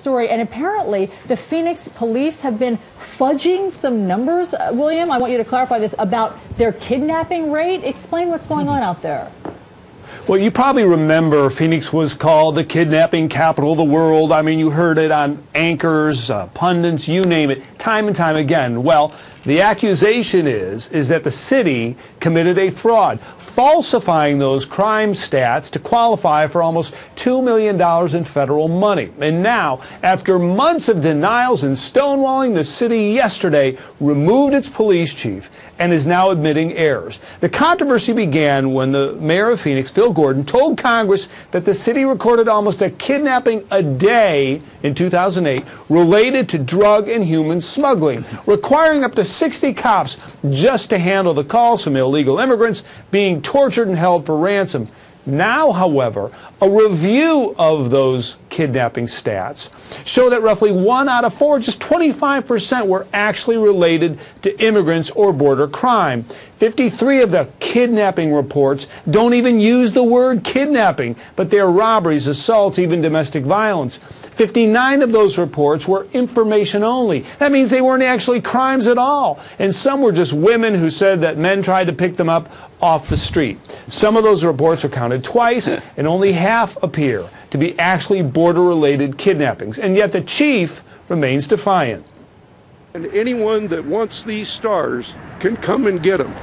Story, and apparently the Phoenix police have been fudging some numbers. William, I want you to clarify this about their kidnapping rate. Explain what's going on out there. Well, you probably remember Phoenix was called the kidnapping capital of the world. I mean, you heard it on anchors, pundits, you name it, time and time again. Well, the accusation is that the city committed a fraud, falsifying those crime stats to qualify for almost $2 million in federal money. And now, after months of denials and stonewalling, the city yesterday removed its police chief and is now admitting errors. The controversy began when the mayor of Phoenix, Phil Gordon, told Congress that the city recorded almost a kidnapping a day in 2008 related to drug and human smuggling, requiring up to 60 cops just to handle the calls from illegal immigrants being tortured and held for ransom. Now, however, a review of those kidnapping stats show that roughly 1 out of 4, just 25%, were actually related to immigrants or border crime. 53 of the kidnapping reports don't even use the word kidnapping, but they're robberies, assaults, even domestic violence. 59 of those reports were information only. That means they weren't actually crimes at all. And some were just women who said that men tried to pick them up off the street. Some of those reports are counted twice, and only half appear to be actually border-related kidnappings. And yet the chief remains defiant. And anyone that wants these stars can come and get them.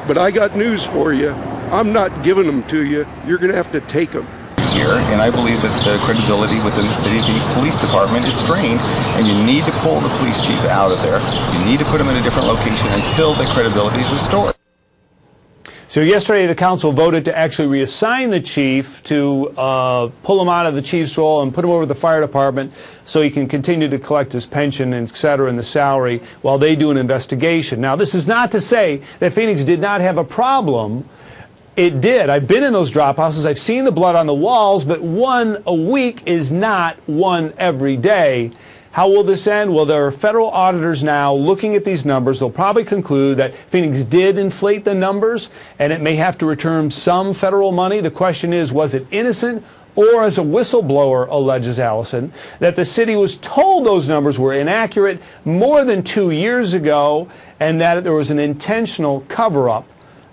But I got news for you. I'm not giving them to you. You're going to have to take them. Here, and I believe that the credibility within the City of Phoenix Police Department is strained, and you need to pull the police chief out of there. You need to put him in a different location until the credibility is restored. So yesterday the council voted to actually reassign the chief, to pull him out of the chief's role and put him over to the fire department so he can continue to collect his pension, et cetera, and the salary while they do an investigation. Now, this is not to say that Phoenix did not have a problem. It did. I've been in those drop houses. I've seen the blood on the walls, but one a week is not one every day. How will this end? Well, there are federal auditors now looking at these numbers. They'll probably conclude that Phoenix did inflate the numbers, and it may have to return some federal money. The question is, was it innocent? Or, as a whistleblower alleges, Allison, that the city was told those numbers were inaccurate more than 2 years ago, and that there was an intentional cover-up.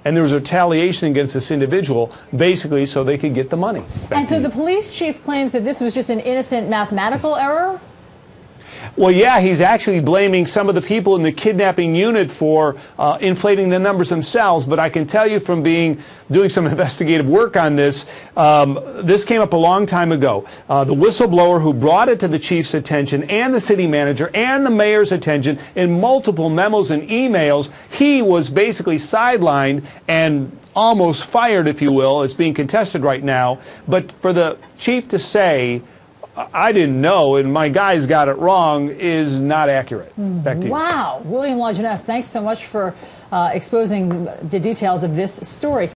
And there was retaliation against this individual, basically so they could get the money. And so the police chief claims that this was just an innocent mathematical error? Well, yeah, he's actually blaming some of the people in the kidnapping unit for inflating the numbers themselves. But I can tell you from doing some investigative work on this, this came up a long time ago. The whistleblower who brought it to the chief's attention and the city manager and the mayor's attention in multiple memos and emails, he was basically sidelined and almost fired, if you will. It's being contested right now. But for the chief to say, I didn't know, and my guys got it wrong, is not accurate. Back to you. Wow. William Lajeunesse, thanks so much for exposing the details of this story.